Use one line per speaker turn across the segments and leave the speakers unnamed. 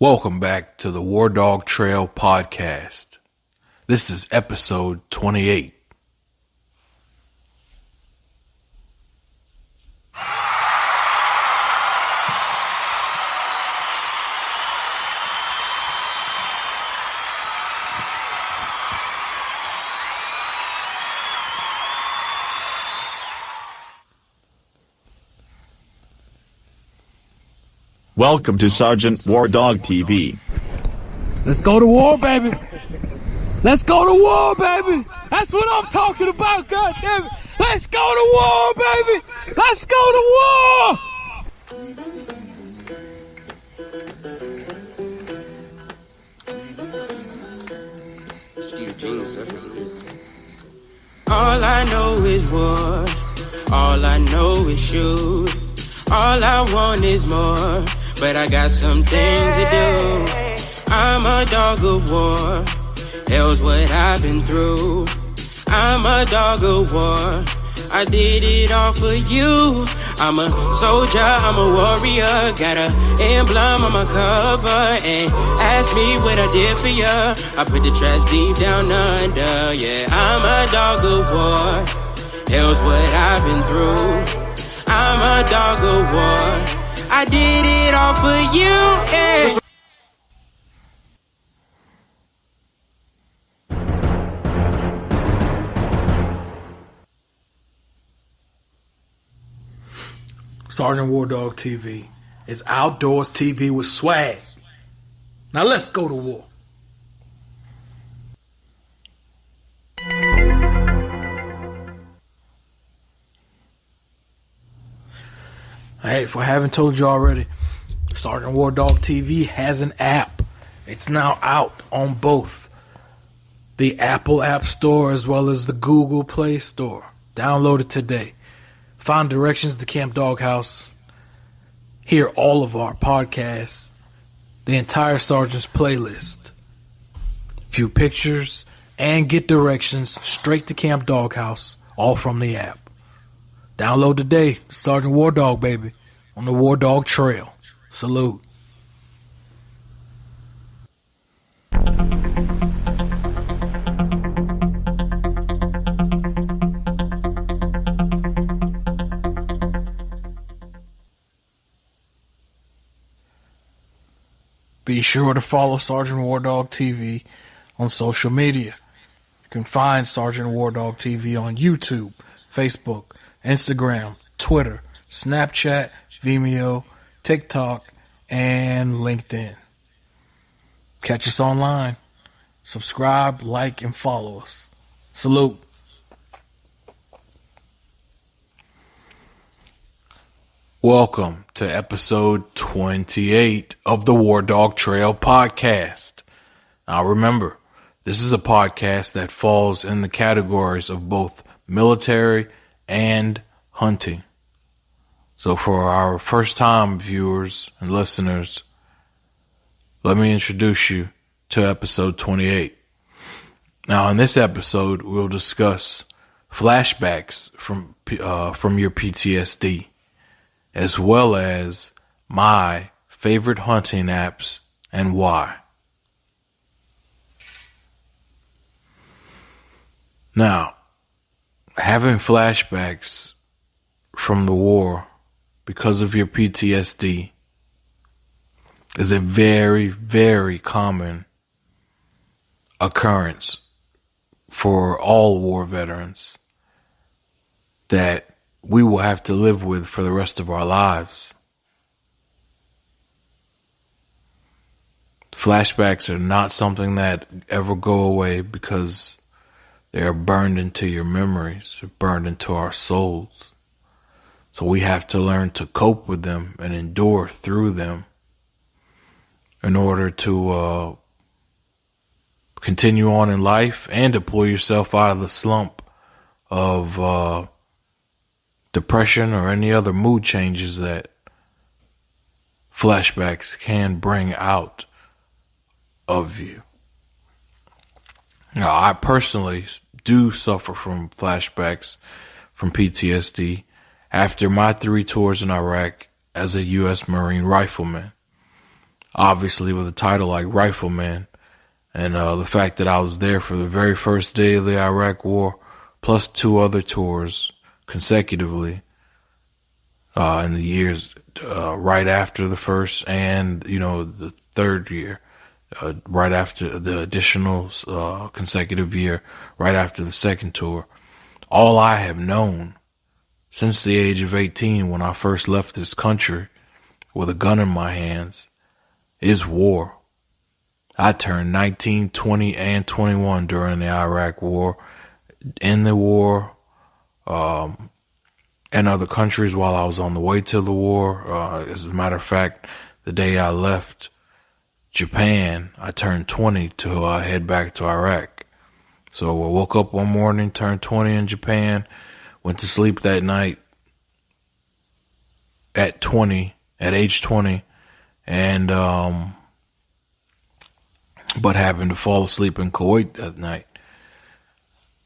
Welcome back to the War Dog Trail podcast. This is episode 28.
Welcome to Sergeant War Dog TV.
Let's go to war, baby. Let's go to war, baby. That's what I'm talking about, goddammit. Let's go to war, baby. Let's go to war.
Steve Jeans, definitely. All I know is war. All I know is shoot. All I want is more, but I got some things to do. I'm a dog of war. Hell's what I've been through. I'm a dog of war. I did it all for you. I'm a soldier, I'm a warrior. Got a emblem on my cover. And ask me what I did for ya. I put the trash deep down under. Yeah, I'm a dog of war. Hell's what I've been through. I'm a dog of war. I did it all for you. Yeah.
Sergeant War Dog TV is outdoors TV with swag. Now let's go to war. Hey, if I haven't told you already, Sergeant War Dog TV has an app. It's now out on both the Apple App Store as well as the Google Play Store. Download it today. Find directions to Camp Doghouse. Hear all of our podcasts. The entire Sergeant's playlist. View pictures and get directions straight to Camp Doghouse, all from the app. Download today, Sergeant War Dog, baby, on the War Dog Trail. Salute. Be sure to follow Sergeant War Dog TV on social media. You can find Sergeant War Dog TV on YouTube, Facebook, Instagram, Twitter, Snapchat, Vimeo, TikTok, and LinkedIn. Catch us online. Subscribe, like, and follow us. Salute. Welcome to episode 28 of the War Dog Trail podcast. Now remember, this is a podcast that falls in the categories of both military and hunting. So for our first time viewers and listeners, let me introduce you to episode 28. Now in this episode, we'll discuss flashbacks from your PTSD, as well as my favorite hunting apps and why. Now, having flashbacks from the war because of your PTSD is a very, very common occurrence for all war veterans that we will have to live with for the rest of our lives. Flashbacks are not something that ever go away because they are burned into your memories, they're burned into our souls. So we have to learn to cope with them and endure through them in order to continue on in life and to pull yourself out of the slump of depression or any other mood changes that flashbacks can bring out of you. Now, I personally do suffer from flashbacks from PTSD after my 3 tours in Iraq as a U.S. Marine rifleman. obviously with a title like Rifleman. And the fact that I was there for the very first day of the Iraq War, plus 2 other tours consecutively in the years right after the first and, the third year, right after the additional consecutive year, right after the second tour. All I have known since the age of 18, when I first left this country with a gun in my hands, is war. I turned 19, 20, and 21 during the Iraq War, in the war, and other countries while I was on the way to the war. As a matter of fact, the day I left Japan, I turned 20 to head back to Iraq. So I woke up one morning, turned 20 in Japan, went to sleep that night at age 20, and but happened to fall asleep in Kuwait that night.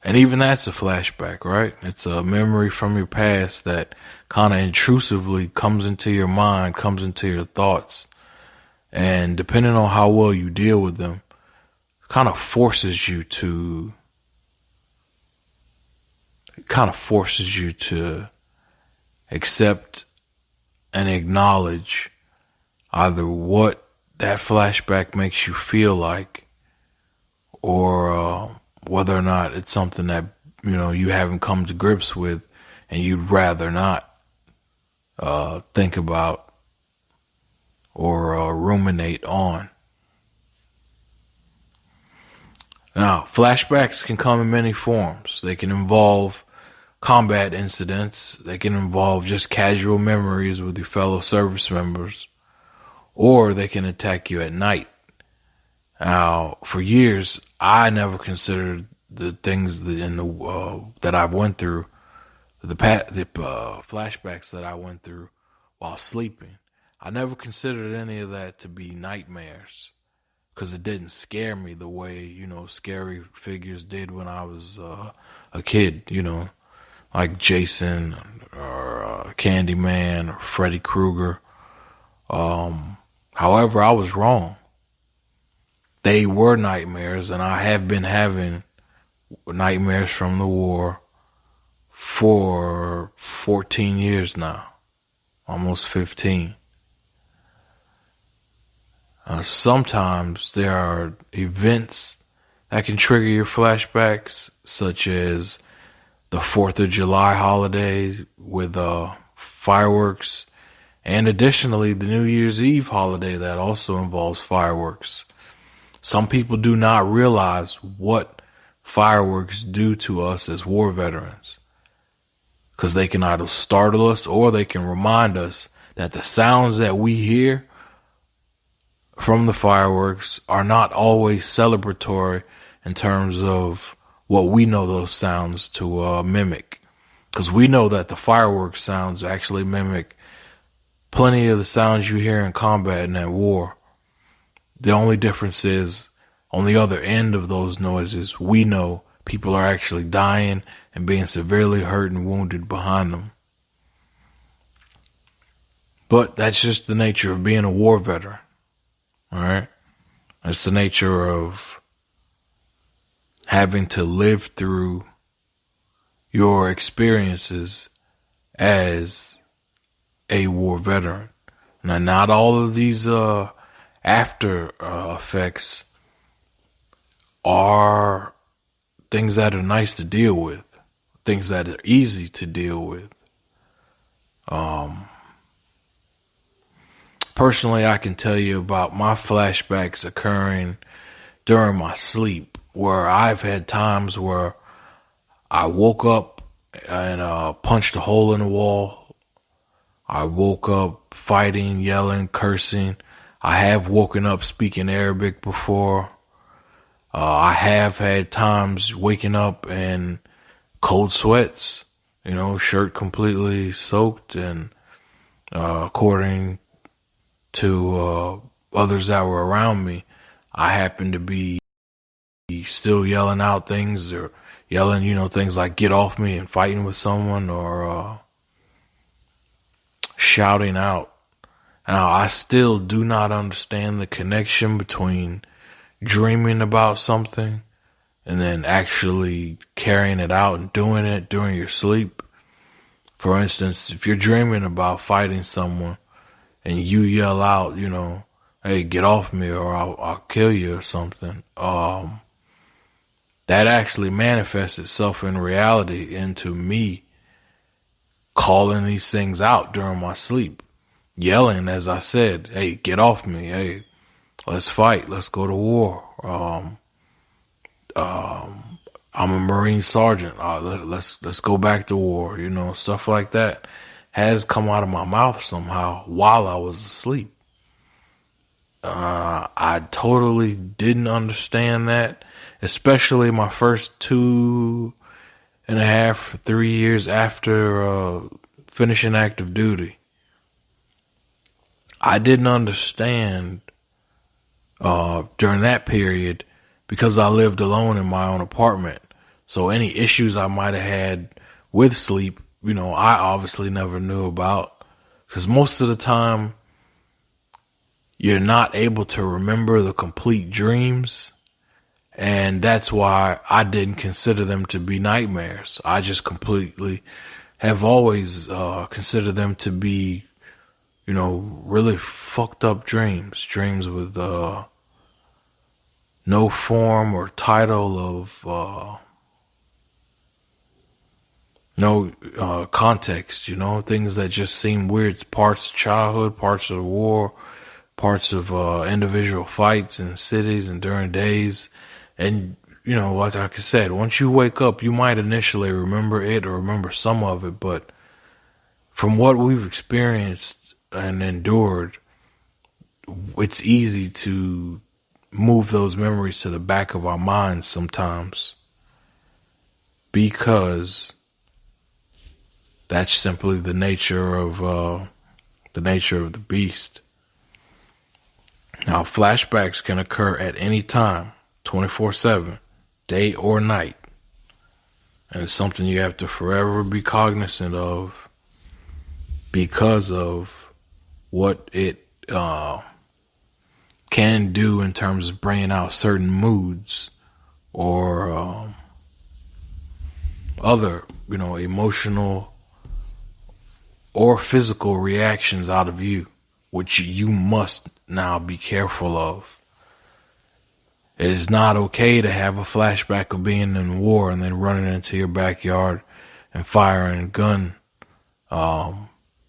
And even that's a flashback, right? It's a memory from your past that kind of intrusively comes into your mind, comes into your thoughts. And depending on how well you deal with them, kind of forces you to accept and acknowledge either what that flashback makes you feel like, or whether or not it's something that you haven't come to grips with and you'd rather not think about or ruminate on. Now, flashbacks can come in many forms. They can involve combat incidents. They can involve just casual memories with your fellow service members. Or they can attack you at night. Now, for years, I never considered the things that I went through, the flashbacks that I went through while sleeping. I never considered any of that to be nightmares, because it didn't scare me the way, scary figures did when I was a kid, like Jason or Candyman or Freddy Krueger. However, I was wrong. They were nightmares, and I have been having nightmares from the war for 14 years now, almost 15. Sometimes there are events that can trigger your flashbacks, such as the 4th of July holiday with fireworks, and additionally the New Year's Eve holiday that also involves fireworks. Some people do not realize what fireworks do to us as war veterans, because they can either startle us or they can remind us that the sounds that we hear from the fireworks are not always celebratory in terms of what we know those sounds to mimic. Because we know that the fireworks sounds actually mimic plenty of the sounds you hear in combat and at war. The only difference is, on the other end of those noises, we know people are actually dying and being severely hurt and wounded behind them. But that's just the nature of being a war veteran. All right? It's the nature of having to live through your experiences as a war veteran. Now, not all of these after effects are things that are nice to deal with, things that are easy to deal with. Personally, I can tell you about my flashbacks occurring during my sleep, where I've had times where I woke up and punched a hole in the wall. I woke up fighting, yelling, cursing. I have woken up speaking Arabic before. I have had times waking up in cold sweats, shirt completely soaked, and according to others that were around me, I happened to be still yelling out things, or yelling, things like "get off me" and fighting with someone, or shouting out Now, I still do not understand the connection between dreaming about something and then actually carrying it out and doing it during your sleep. For instance, if you're dreaming about fighting someone and you yell out, hey, get off me or I'll kill you or something, that actually manifests itself in reality into me calling these things out during my sleep. Yelling, as I said, hey, get off me. Hey, let's fight. Let's go to war. I'm a Marine sergeant. Let's go back to war. Stuff like that has come out of my mouth somehow while I was asleep. I totally didn't understand that, especially my first 2.5, 3 years after finishing active duty. I didn't understand during that period because I lived alone in my own apartment. So any issues I might have had with sleep, I obviously never knew about, because most of the time you're not able to remember the complete dreams. And that's why I didn't consider them to be nightmares. I just completely have always considered them to be, really fucked up dreams with no form or title of no context, things that just seem weird. Parts of childhood, parts of the war, parts of individual fights in cities and during days. And, like I said, once you wake up, you might initially remember it or remember some of it, but from what we've experienced and endured, it's easy to move those memories to the back of our minds sometimes, because that's simply the nature of the beast. Now, flashbacks can occur at any time, 24/7, day or night. And it's something you have to forever be cognizant of because of what it can do in terms of bringing out certain moods or other, emotional or physical reactions out of you, which you must now be careful of. It is not okay to have a flashback of being in war and then running into your backyard and firing a gun,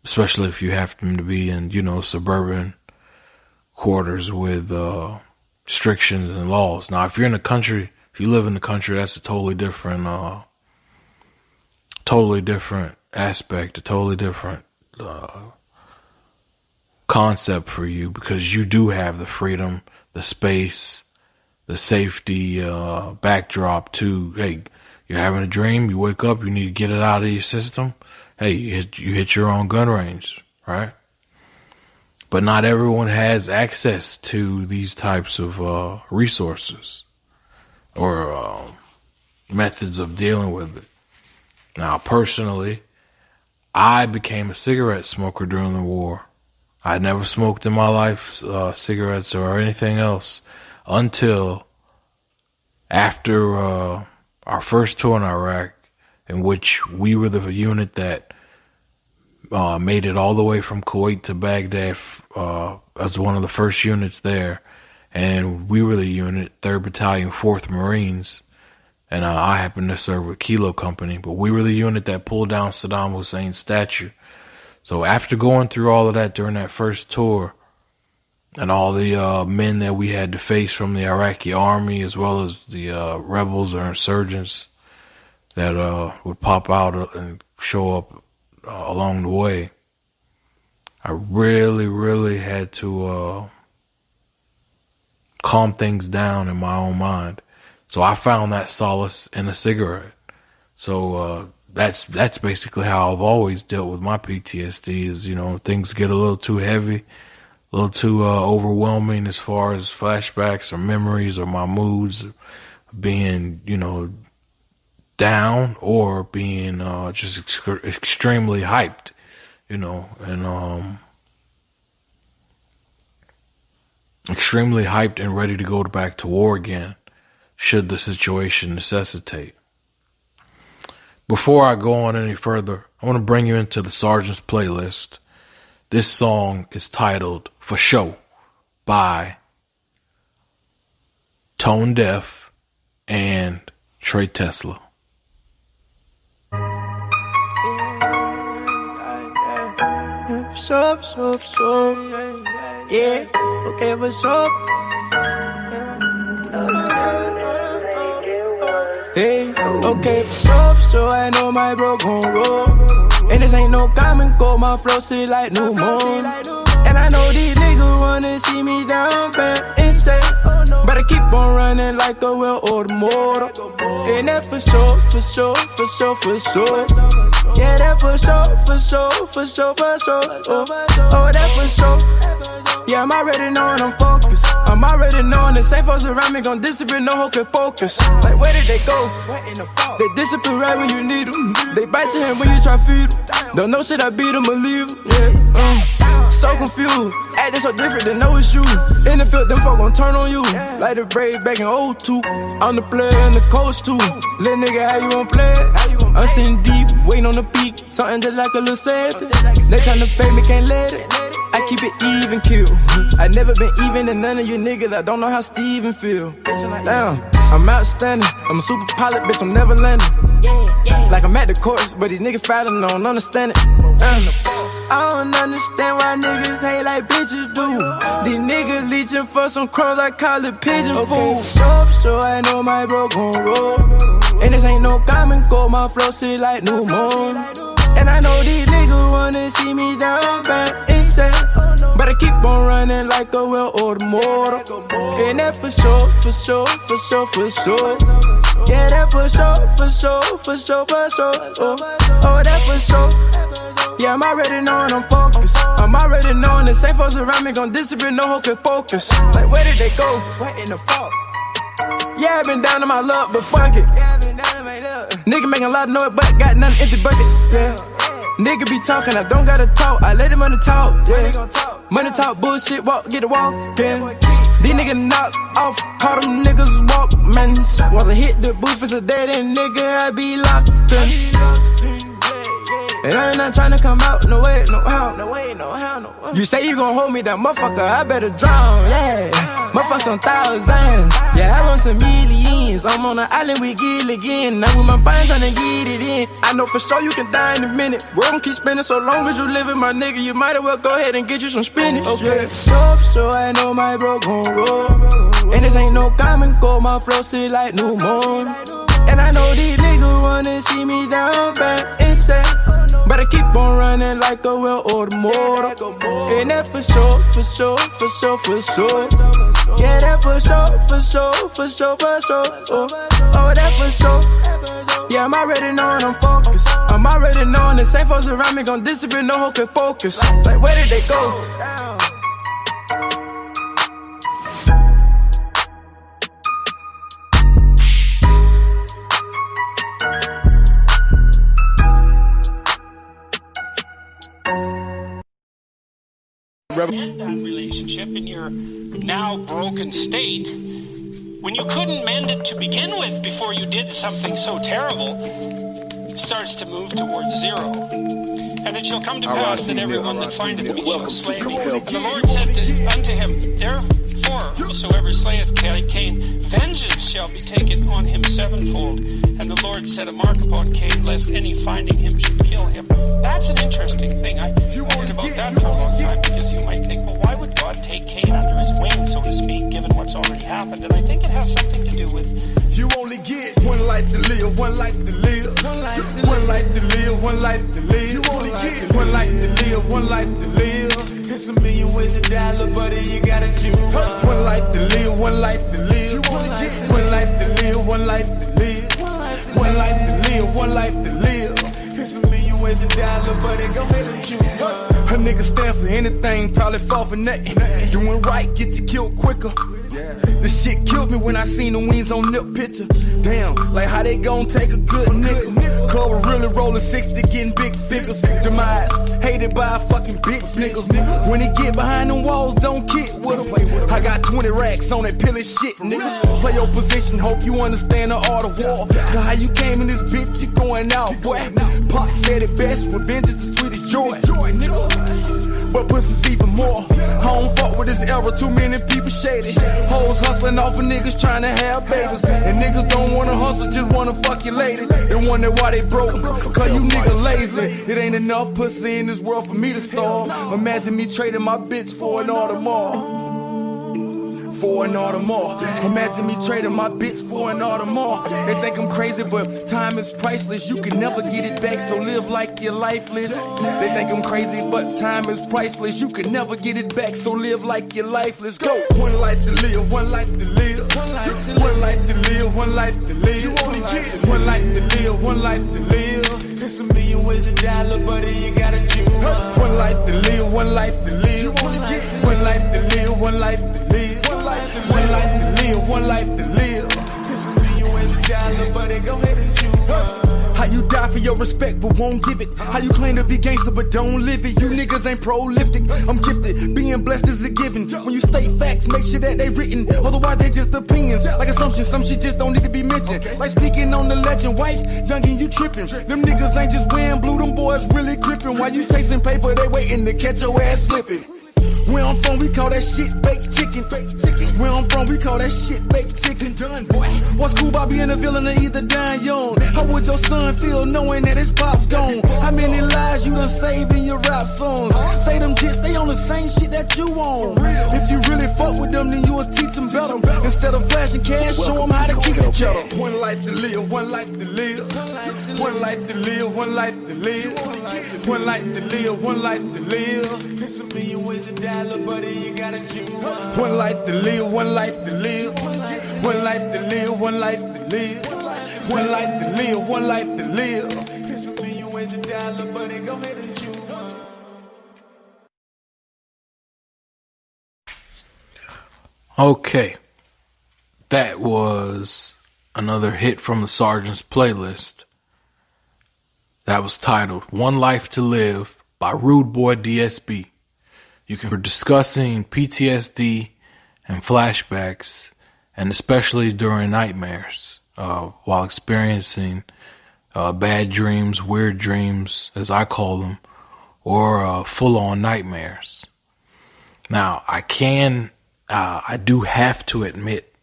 especially if you happen to be in, suburban quarters with restrictions and laws. Now, if you're in the country, if you live in the country, that's a totally different aspect, a totally different concept for you, because you do have the freedom, the space, the safety backdrop to, hey, you're having a dream, you wake up, you need to get it out of your system. Hey, you hit your own gun range, right? But not everyone has access to these types of resources or methods of dealing with it. Now, personally, I became a cigarette smoker during the war. I never smoked in my life cigarettes or anything else until after our first tour in Iraq, in which we were the unit that made it all the way from Kuwait to Baghdad as one of the first units there. And we were the unit, 3rd Battalion, 4th Marines. And I happened to serve with Kilo Company. But we were the unit that pulled down Saddam Hussein's statue. So after going through all of that during that first tour, and all the men that we had to face from the Iraqi army, as well as the rebels or insurgents that would pop out and show up along the way, I really, really had to calm things down in my own mind. So I found that solace in a cigarette. So that's basically how I've always dealt with my PTSD is, things get a little too heavy, a little too overwhelming as far as flashbacks or memories or my moods being, down or being just extremely hyped, and extremely hyped and ready to go back to war again, should the situation necessitate. Before I go on any further, I want to bring you into the Sergeant's playlist. This song is titled For Show by Tone Deaf and Trey Tesla.
For sure. Yeah, okay, for sure. Hey, okay, for sure, I know my bro gon' roll. And this ain't no common cold, my flow sit like new moon. And I know these niggas wanna see me down bad and say, but I keep on running like a well-oiled motor. And that for sure. Yeah, that for sure. Oh, that for sure. Yeah, I'm already knowing I'm focused. I'm already knowing the same folks around me gon' disappear, no hocus pocus. Like, where did they go? They disappear right when you need them. They bite your hand when you try to feed them. Don't know shit, I beat them or leave them. Yeah, so confused. Acting so different, they know it's you. In the field, them folk gon' turn on you. Like the Braves back in 02. I'm the player and the coach too. Little nigga, how you gon' play it? I'm sitting deep, waiting on the peak. Something just like a little savage. They tryna fake me, can't let it. I keep it even, kill. I never been even to none of you niggas. I don't know how Steven feel. Damn, I'm outstanding. I'm a super pilot, bitch, I'm never landing. Like I'm at the course, but these niggas fighting, I don't understand it. I don't understand why niggas hate like bitches do. These niggas leeching for some crumbs, I call it pigeon food. So I know my bro gon' roll. And this ain't no common cold, my flow sit like new moon. And I know these niggas wanna see me down bad and say, but I keep on running like a well-oiled motor. And that for sure. Yeah, that for sure. Oh, that for sure. Yeah, I'm already knowing I'm focused. I'm already knowing the same folks around me gon' disappear, no hocus pocus. Like, where did they go? What in the fuck? Yeah, I been down to my luck, but fuck it. Nigga making a lot of noise, but got nothing empty buckets. Yeah. Nigga be talking, I don't gotta talk. I let him money talk. Yeah. Money talk, bullshit, walk, get it walkin'. These niggas knock off, call them niggas walkmans. While I hit the booth, it's a dead end nigga, I be locked in. And I ain't not tryna come out, no way, no how. You say you gon' hold me down, motherfucker, I better drown, yeah. Motherfucker on thousands, yeah, I want some millions. I'm on the island with Gil again, now with my brain tryna get it in. I know for sure you can die in a minute. We don't keep spending so long as you living, my nigga. You might as well go ahead and get you some spinach. Okay, so I know my bro gon' roll. And this ain't no common cold, my flow sit like new moon. And I know these niggas wanna see me down bad and say, but I keep on running like a well-oiled motor. And that for sure. Yeah, that for sure. Oh, that for sure. Yeah, I'm already knowing I'm focused. I'm already knowing the same folks around me gon' disappear, no hocus pocus. Like, where did they go?
End that relationship in your now broken state when you couldn't mend it to begin with before you did something so terrible starts to move towards zero. And it shall come to pass that everyone that findeth me shall slay me. And the Lord said unto him, therefore whosoever slayeth Cain, vengeance shall be taken on him sevenfold. And the Lord set a mark upon Cain, lest any finding him should kill him. That's an interesting thing. I wondered about that for a long time, because you might think, well, why would God take Cain under his wing, so to speak, given what's already happened? And I think it has something to do with...
You only get one life to live, one life to live. One life to live, one life to live. You only get one life to live, one life to live. It's a million ways to die, little buddy, you gotta choose one life to live, one life to live. You only get one life to live, one life to live. One life to live, one life to live. It's a million ways to die, little buddy, go ahead and choose one. A nigga stand for anything, probably fall for nothing. Doing right, get you killed quicker. This shit killed me when I seen the wings on Nip picture. Damn, like how they gon' take a good nigga. Cover really rolling 60, getting big figures. Demise, hated by a fucking bitch niggas. When he get behind them walls, don't kid with him. I got 20 racks on that pill and shit, nigga. Play your position, hope you understand the art of war. Cause how you came in this bitch, you going out, boy. Pac said it best, revenge is the sweetest joy, nigga. But pussy's even more. I don't fuck with this era, too many people shady. Hoes hustling off of niggas trying to have babies. And niggas don't wanna hustle, just wanna fuck your lady. They wonder why they broke, cause you niggas lazy. It ain't enough pussy in this world for me to starve. Imagine me trading my bitch for an Audemars. For an Audemars. Imagine me trading my bitch for an Audemars. They think I'm crazy, but time is priceless. You can never get it back, so live like you're lifeless. They think I'm crazy, but time is priceless. You can never get it back, so live like you're lifeless. Go! One life to live, one life to live. One life to live, one life to live. You only get one life to live, one life to live. It's a million ways to die, little buddy, you gotta choose. One life to live, one life to live. You only get one life to live, one life to live. One life to live, one life to live. It's a million ways to die, little buddy, go ahead and choose. How you die for your respect but won't give it. How you claim to be gangster but don't live it. You niggas ain't prolific, I'm gifted. Being blessed is a given. When you state facts, make sure that they written. Otherwise they just opinions. Like assumptions, some shit just don't need to be mentioned. Like speaking on the legend, wife, youngin' you trippin'. Them niggas ain't just wearing blue, them boys really grippin'. While you chasing paper, they waiting to catch your ass slippin'. Where I'm from, we call that shit baked chicken. Where I'm from, we call that shit baked chicken. Done, boy. What's cool about being a villain or either dying young? How would your son feel knowing that his pop's gone? How many lives you done saved in your rap songs? Say them jits, they on the same shit that you on. If you really fuck with them, then you will teach them better. Instead of flashing cash, show them how to keep each other. One life to live, one life to live. One life to live, one life to live. One life to live, one life to live. It's a million ways to die, little buddy, you gotta choose. One life to live, one life to live. One life to live, one life to live. One life to live, one life to live. It's a million ways to die, little buddy, go ahead and choose.
Okay, that was another hit from the Sergeant's playlist. That was titled One Life to Live by Rude Boy DSB. You can be discussing PTSD and flashbacks, and especially during nightmares, while experiencing bad dreams, weird dreams, as I call them, or full-on nightmares. Now, I do have to admit,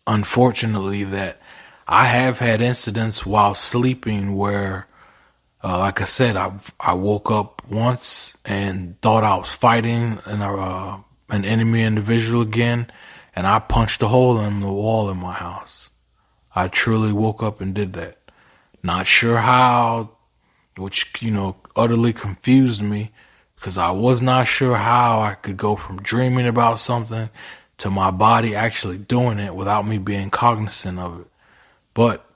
unfortunately, that I have had incidents while sleeping where, like I said, I woke up once and thought I was fighting an enemy individual again, and I punched a hole in the wall in my house. I truly woke up and did that. Not sure how, which, utterly confused me, because I was not sure how I could go from dreaming about something to my body actually doing it without me being cognizant of it. But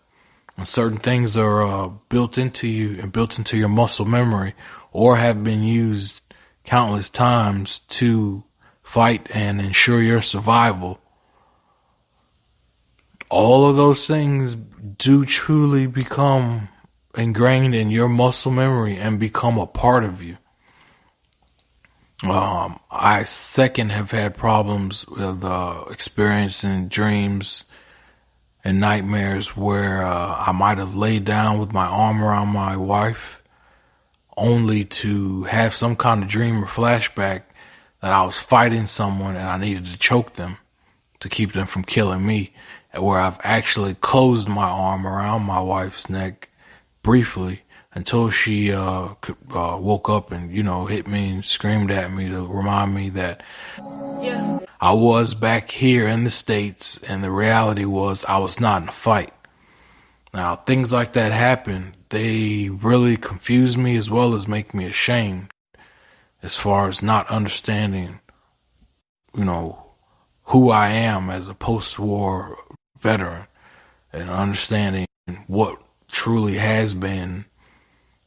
when certain things are built into you and built into your muscle memory, or have been used countless times to fight and ensure your survival, all of those things do truly become ingrained in your muscle memory and become a part of you. I second have had problems with experiencing dreams and nightmares where I might have laid down with my arm around my wife only to have some kind of dream or flashback that I was fighting someone and I needed to choke them to keep them from killing me, where I've actually closed my arm around my wife's neck briefly until she woke up and, hit me and screamed at me to remind me that I was back here in the States, and the reality was I was not in a fight. Now, things like that happen. They really confuse me as well as make me ashamed as far as not understanding, who I am as a post-war veteran, and understanding what truly has been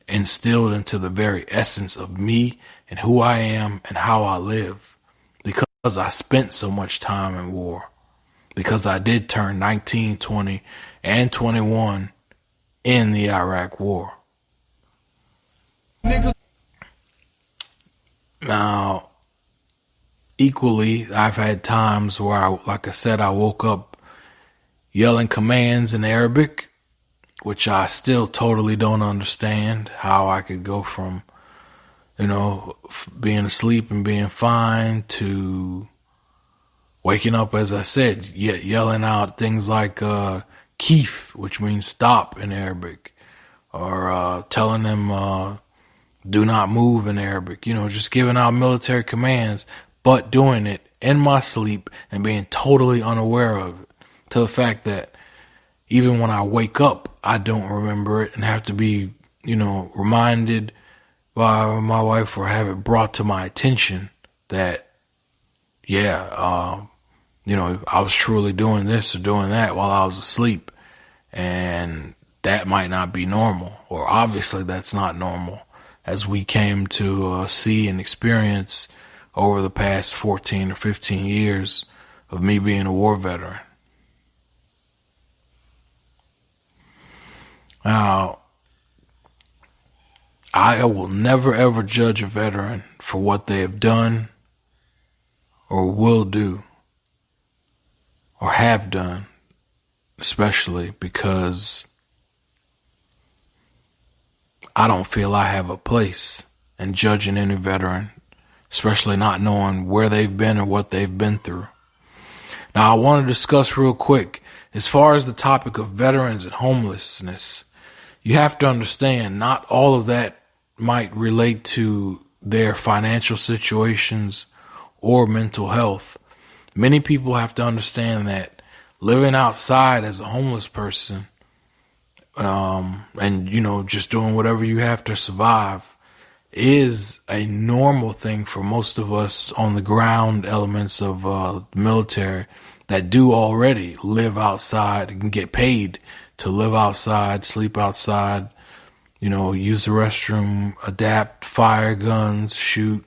instilled into the very essence of me and who I am and how I live, because I spent so much time in war, because I did turn 19, 20, and 21 in the Iraq War. Now, equally, I've had times where, like I said, I woke up yelling commands in Arabic, which I still totally don't understand how I could go from, being asleep and being fine to waking up, as I said, yelling out things like Keef, which means stop in Arabic, or telling them do not move in Arabic, just giving out military commands, but doing it in my sleep and being totally unaware of it, to the fact that even when I wake up, I don't remember it and have to be, reminded by my wife or have it brought to my attention that, I was truly doing this or doing that while I was asleep. And that might not be normal, or obviously that's not normal, as we came to see and experience over the past 14 or 15 years of me being a war veteran. Now, I will never ever judge a veteran for what they have done or will do or have done, especially because I don't feel I have a place in judging any veteran, especially not knowing where they've been or what they've been through. Now, I want to discuss real quick, as far as the topic of veterans and homelessness, you have to understand not all of that might relate to their financial situations or mental health. Many people have to understand that living outside as a homeless person, and, just doing whatever you have to survive is a normal thing for most of us on the ground elements of the military that do already live outside and get paid to live outside, sleep outside, use the restroom, adapt, fire guns, shoot.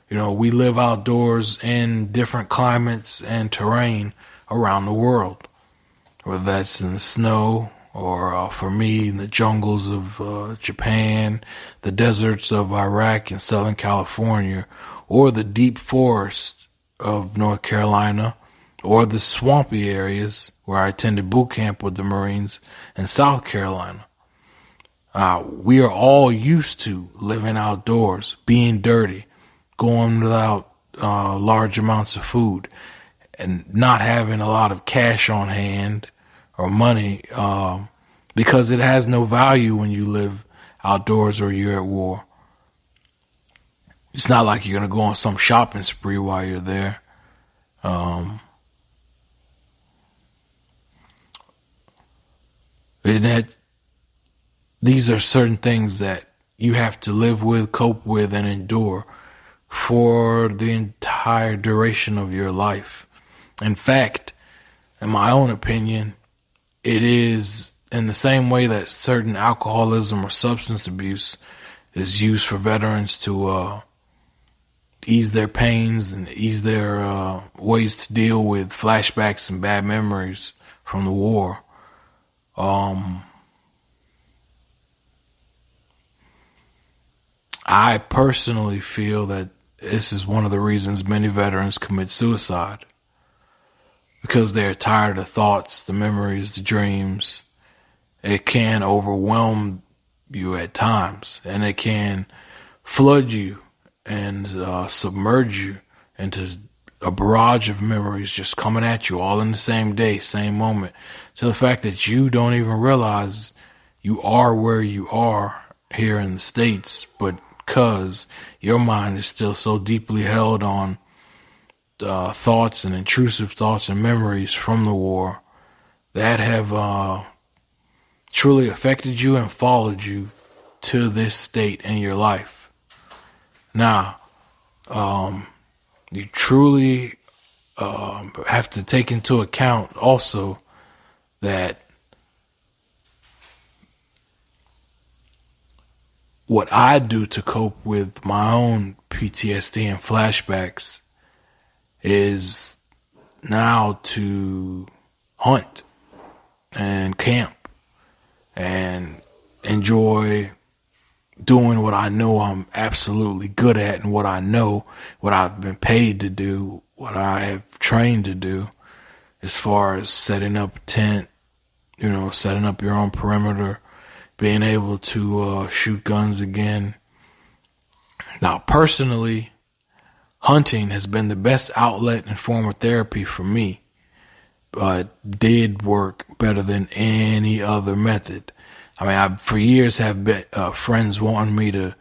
We live outdoors in different climates and terrain around the world, whether that's in the snow or for me in the jungles of Japan, the deserts of Iraq and Southern California, or the deep forest of North Carolina, or the swampy areas where I attended boot camp with the Marines in South Carolina. We are all used to living outdoors, being dirty, going without large amounts of food, and not having a lot of cash on hand or money, because it has no value when you live outdoors or you're at war. It's not like you're going to go on some shopping spree while you're there. These are certain things that you have to live with, cope with, and endure for the entire duration of your life. In fact, in my own opinion, it is in the same way that certain alcoholism or substance abuse is used for veterans to ease their pains and ease their ways to deal with flashbacks and bad memories from the war. I personally feel that this is one of the reasons many veterans commit suicide, because they're tired of the thoughts, the memories, the dreams. It can overwhelm you at times, and it can flood you and submerge you into a barrage of memories just coming at you all in the same day, same moment, to the fact that you don't even realize you are where you are here in the States, but because your mind is still so deeply held on thoughts and intrusive thoughts and memories from the war that have truly affected you and followed you to this state in your life. Now, you truly have to take into account also that what I do to cope with my own PTSD and flashbacks is now to hunt and camp and enjoy doing what I know I'm absolutely good at and what I know, what I've been paid to do, what I have trained to do, as far as setting up a tent, setting up your own perimeter, being able to shoot guns again. Now, personally, hunting has been the best outlet and form of therapy for me, but did work better than any other method. I mean, I for years have been friends wanting me to,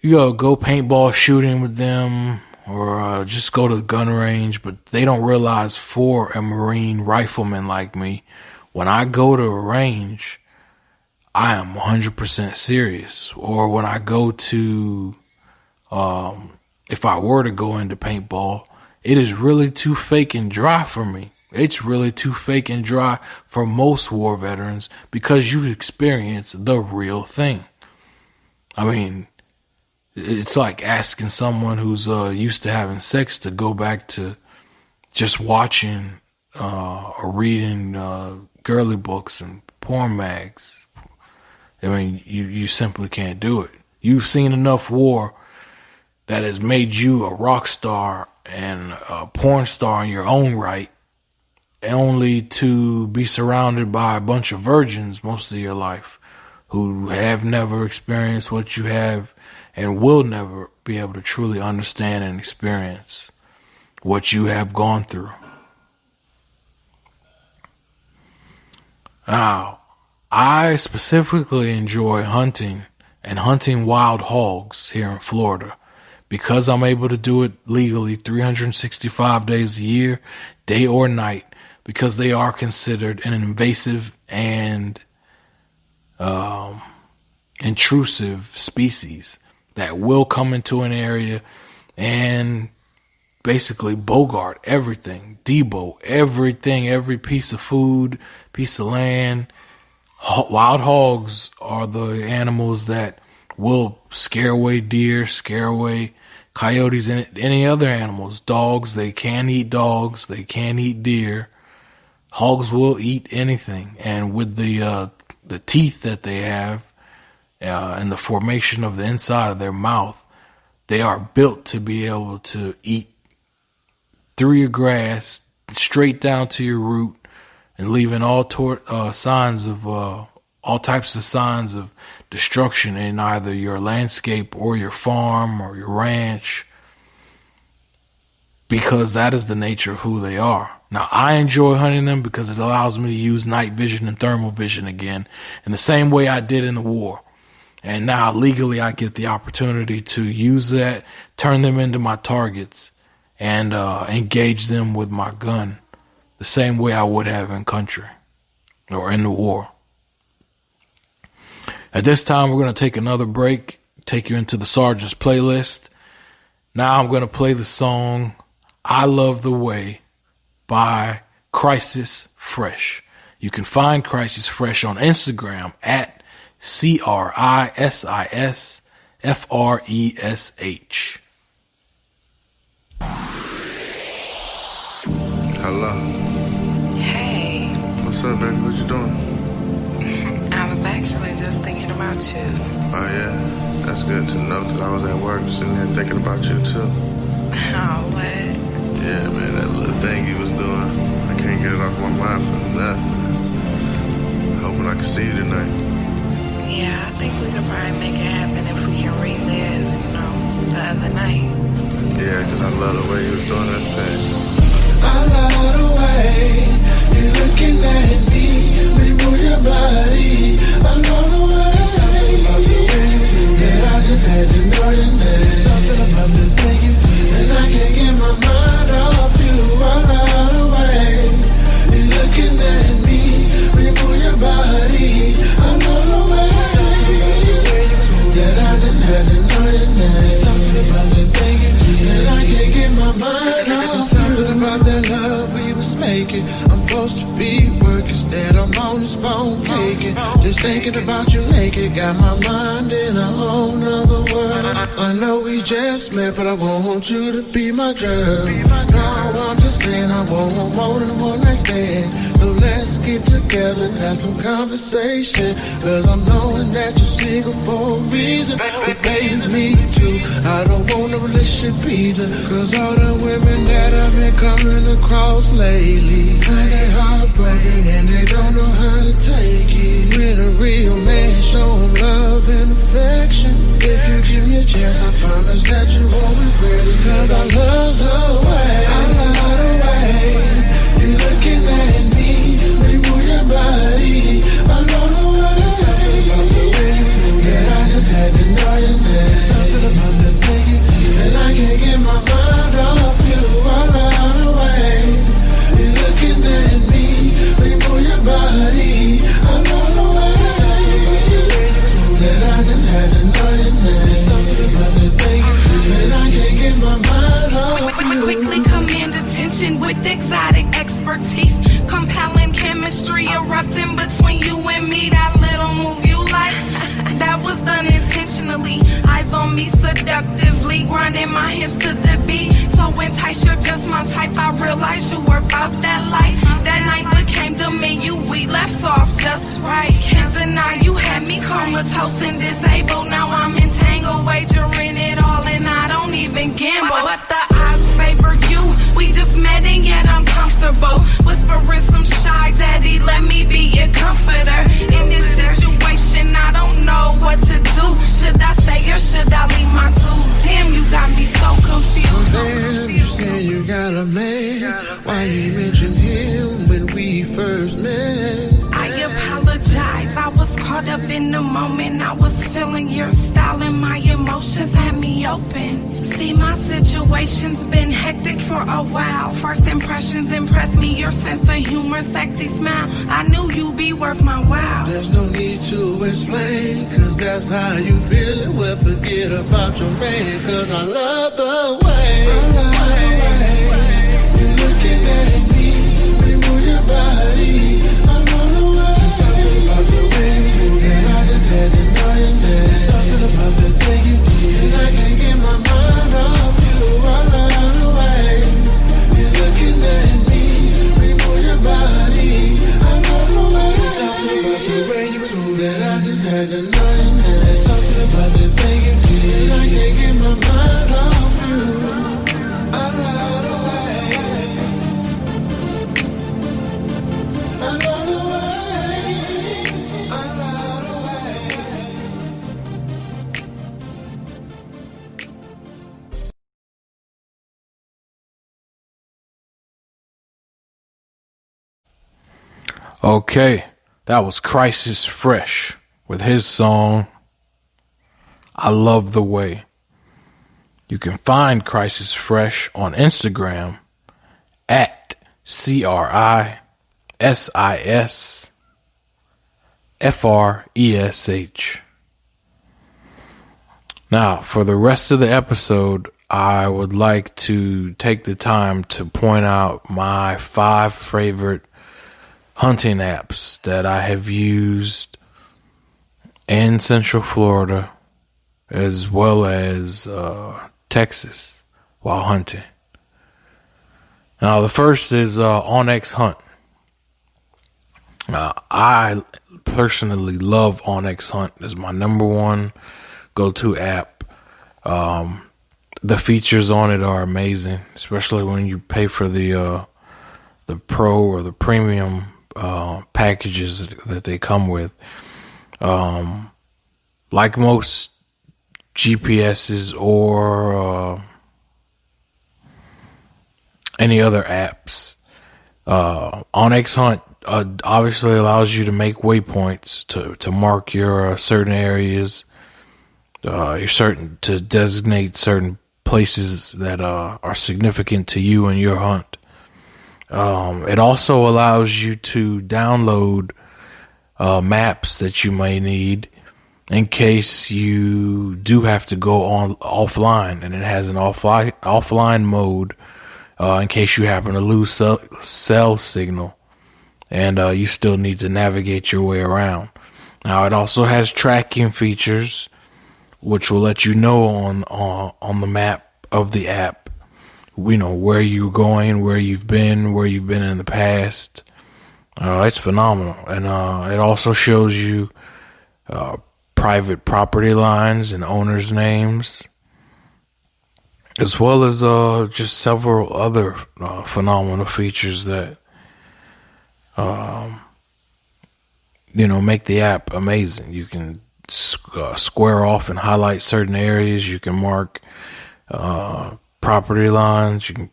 go paintball shooting with them or just go to the gun range, but they don't realize for a Marine rifleman like me, when I go to a range, I am 100% serious. Or when I go to, if I were to go into paintball, it is really too fake and dry for me. It's really too fake and dry for most war veterans because you've experienced the real thing. I mean, it's like asking someone who's used to having sex to go back to just watching or reading girly books and porn mags. I mean, you simply can't do it. You've seen enough war that has made you a rock star and a porn star in your own right, only to be surrounded by a bunch of virgins most of your life who have never experienced what you have and will never be able to truly understand and experience what you have gone through. Now, I specifically enjoy hunting and hunting wild hogs here in Florida because I'm able to do it legally 365 days a year, day or night, because they are considered an invasive and intrusive species that will come into an area and basically bogart everything, debo everything, every piece of food, piece of land. Wild hogs are the animals that will scare away deer, scare away coyotes, and any other animals. Dogs, they can eat dogs, they can eat deer. Hogs will eat anything, and with the teeth that they have and the formation of the inside of their mouth, they are built to be able to eat through your grass, straight down to your root, and leaving all signs of all types of signs of destruction in either your landscape or your farm or your ranch, because that is the nature of who they are. Now, I enjoy hunting them because it allows me to use night vision and thermal vision again in the same way I did in the war. And now legally I get the opportunity to use that, turn them into my targets, and engage them with my gun the same way I would have in country or in the war. At this time, we're going to take another break, take you into the Sergeant's playlist. Now I'm going to play the song I Love the Way by Crisis Fresh. You can find Crisis Fresh on Instagram at CRISISFRESH.
Hello.
Hey.
What's up, baby? What you doing?
I was actually just thinking about you.
Oh, yeah. That's good to know, because I was at work sitting there thinking about you, too.
Oh, what?
Yeah, man, that little thing you was doing, I can't get it off my mind for nothing. Hoping I can see you tonight.
Yeah, I think we could probably make it happen if we can relive, the other night.
Yeah, because I love the way you was doing that thing.
I love the way you're looking at me. We move your body. I love the way something about the way you do that. I just had to know your name. Something about the thing you do, and I can't get my mind off you. I love the way you're looking at me. We move your body. I love the way something about the way you do that. I just had to know your name. Something about the thing you do, and I can't get my mind off you. Something about that love we was making. I'm supposed to be working, instead I'm on this phone caking. Just thinking about you naked, got my mind in a whole nother world. I know we just met, but I want you to be my girl. No, I'm just saying I want more than one night stand. So let's get together. together and have some conversation. Cause I'm knowing that you're single for a reason. But baby, me too, I don't want a relationship either. Cause all the women that I've been coming across lately, they heartbroken and they don't know how to take it. When a real man show 'em love and affection, if you give me a chance, I promise that you won't regret it. Cause I love the way, I love the way you looking at me, we move your body. I love the way, something about the way you move it. I just had to know your name. Something about the thing you do, and I can't get my mind off you. I love the way you looking at me, we move your body. I love the way, something about the way you move it. I just had to know your name. Something about the thing you do, and I can't get my mind off you.
Quickly command attention with exotic expertise, compelling chemistry erupting between you and me. That little move you like, that was done intentionally. Eyes on me seductively, grinding my hips to the beat. So entice, you're just my type. I realized you were about that life. That night became the menu, we left off just right. Can't deny you had me comatose and disabled. Now I'm entangled, wagering it all, and I don't even gamble. But the odds favor you. We just met and yet I'm comfortable. Whispering some shy daddy, let me be your comforter. In this situation, I don't know what to do. Should I stay or should I leave my dude? Damn, you got me so confused.
Damn, you say you got a man. Why you mention him when we first met?
I apologize, I was caught up in the moment. I was feeling your style and my emotions had me open. See, my situation's been hectic for a while. First impressions impressed me, your sense of humor, sexy smile. I knew you'd be worth my while.
There's no need to explain, cause that's how you feel it. Well, forget about your man, cause I love the way, you looking at me, we move your body. I love the way, something about the way you move it. I just had to know your name. Something about the thing you do, and I can't get my mind off you. I love the way you looking at me, we move your body. I love the way, something about the way you move it. I just had to know your name. Something about the thing you do, and I can't get my mind off you. I love the way, I love the way, I love the way.
Okay, that was Crisis Fresh with his song, I Love the Way. You can find Crisis Fresh on Instagram at CRISISFRESH. Now, for the rest of the episode, I would like to take the time to point out my 5 favorite hunting apps that I have used in Central Florida as well as Texas while hunting. Now, the first is Onyx Hunt. I personally love Onyx Hunt. It's my number one go-to app. The features on it are amazing, especially when you pay for the pro or the premium packages that they come with. Like most GPSs or any other apps, Onyx Hunt obviously allows you to make waypoints to mark your certain areas. You're certain to designate certain places that are significant to you and your hunt. It also allows you to download maps that you may need in case you do have to go on offline, and it has an offline mode in case you happen to lose cell signal and you still need to navigate your way around. Now, it also has tracking features which will let you know on the map of the app, where you're going, where you've been in the past, It's phenomenal. And it also shows you private property lines and owners' names, as well as just several other phenomenal features that make the app amazing. You can square off and highlight certain areas. You can mark property lines. You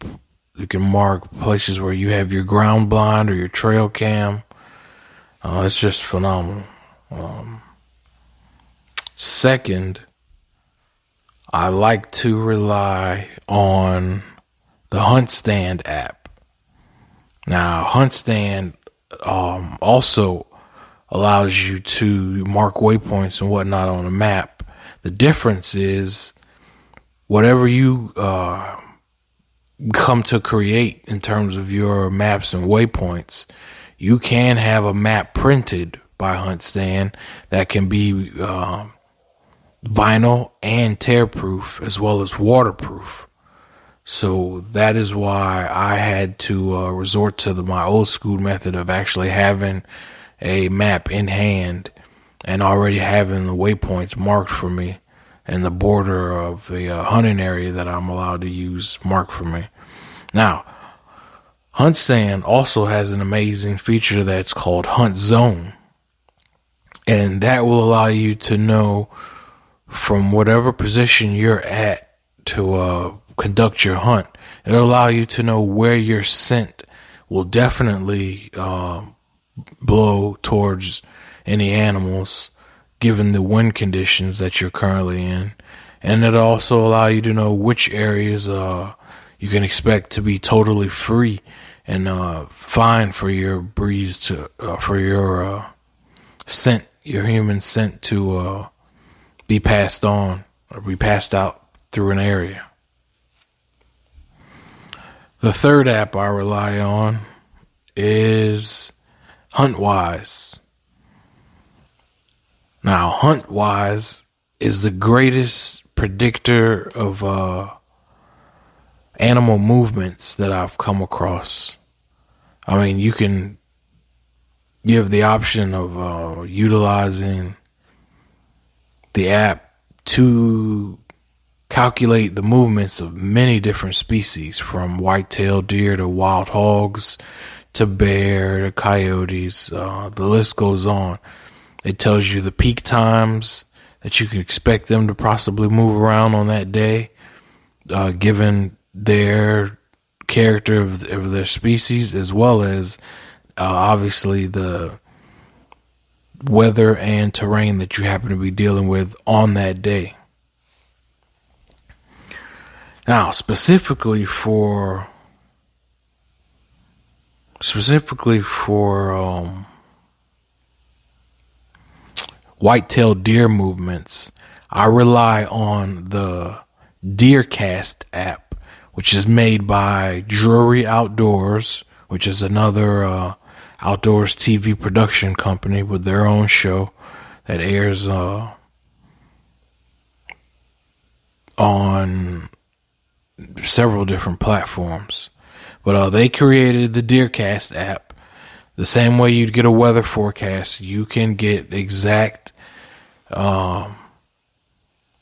can mark places where you have your ground blind or your trail cam. It's just phenomenal. Second, I like to rely on the Hunt Stand app. Now, Hunt Stand also allows you to mark waypoints and whatnot on a map. The difference is whatever you come to create in terms of your maps and waypoints, you can have a map printed by Hunt Stand that can be vinyl and tear-proof, as well as waterproof. So that is why I had to resort to my old school method of actually having a map in hand and already having the waypoints marked for me and the border of the hunting area that I'm allowed to use marked for me. Now, Hunt Stand also has an amazing feature that's called Hunt Zone, and that will allow you to know from whatever position you're at to conduct your hunt. It'll allow you to know where your scent will definitely blow towards any animals, given the wind conditions that you're currently in. And it'll also allow you to know which areas you can expect to be totally free and fine for your breeze to for your scent, your human scent to be passed on or be passed out through an area. The third app I rely on is HuntWise. Now, HuntWise is the greatest predictor of animal movements that I've come across. I mean, you have the option of utilizing the app to calculate the movements of many different species, from white-tailed deer to wild hogs to bear to coyotes. The list goes on. It tells you the peak times that you can expect them to possibly move around on that day, given their character of their species, as well as obviously the weather and terrain that you happen to be dealing with on that day. Now, specifically for white-tailed deer movements, I rely on the Deercast app, which is made by Drury Outdoors, which is another outdoors TV production company with their own show that airs on several different platforms. But they created the Deercast app. The same way you'd get a weather forecast, you can get exact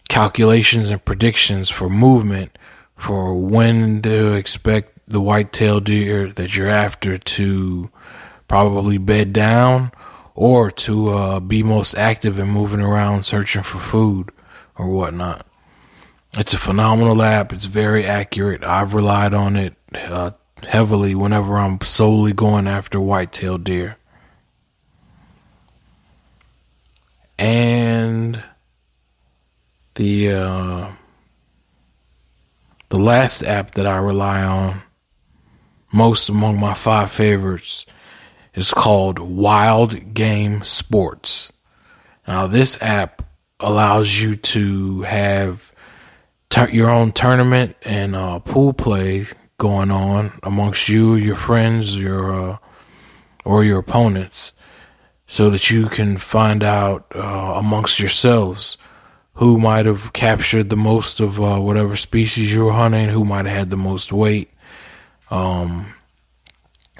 calculations and predictions for movement, for when to expect the white-tailed deer that you're after to probably bed down, or to be most active and moving around searching for food or whatnot. It's a phenomenal app. It's very accurate. I've relied on it heavily whenever I'm solely going after white-tailed deer. And the last app that I rely on most among my 5 favorites is called Wild Game Sports. Now, this app allows you to have your own tournament and pool play going on amongst you, your friends, or your opponents, so that you can find out amongst yourselves who might have captured the most of whatever species you were hunting, who might have had the most weight.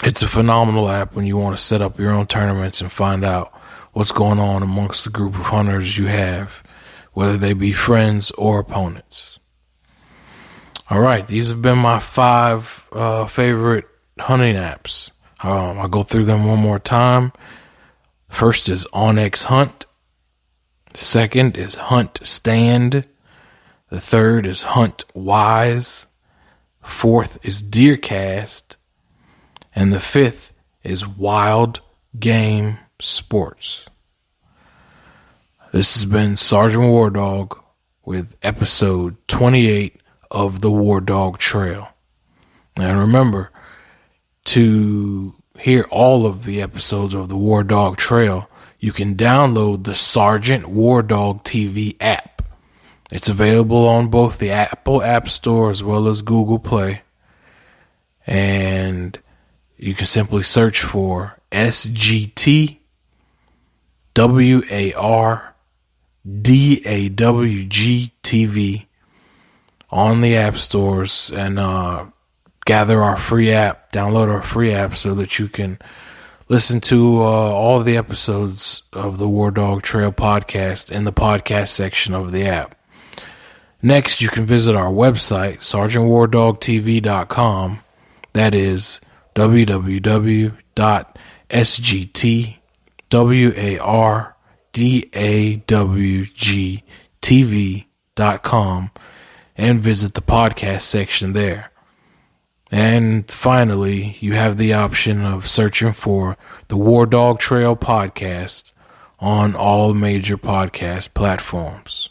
It's It's a phenomenal app when you want to set up your own tournaments and find out what's going on amongst the group of hunters you have, whether they be friends or opponents. All right, these have been my 5 favorite hunting apps. I'll go through them one more time. First is Onyx Hunt. Second is Hunt Stand. The third is Hunt Wise. Fourth is Deercast. And the fifth is Wild Game Sports. This has been Sergeant War Dog with episode 28 of the War Dog Trail. And remember, to hear all of the episodes of the War Dog Trail, you can download the Sergeant War Dog TV app. It's available on both the Apple App Store as well as Google Play. And you can simply search for SGT WARDAWG TV on the app stores and download our free app so that you can listen to all of the episodes of the War Dog Trail podcast in the podcast section of the app. Next, you can visit our website, sergeantwardogtv.com. That is www.sgtwardawgtv.com and visit the podcast section there. And finally, you have the option of searching for the War Dog Trail podcast on all major podcast platforms.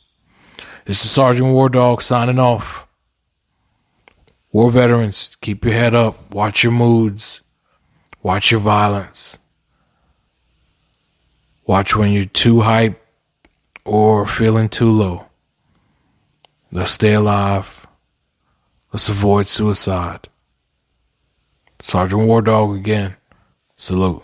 This is Sergeant War Dog signing off. War veterans, keep your head up, watch your moods, watch your violence. Watch when you're too hype or feeling too low. Let's stay alive. Let's avoid suicide. Sergeant War Dog again. Salute.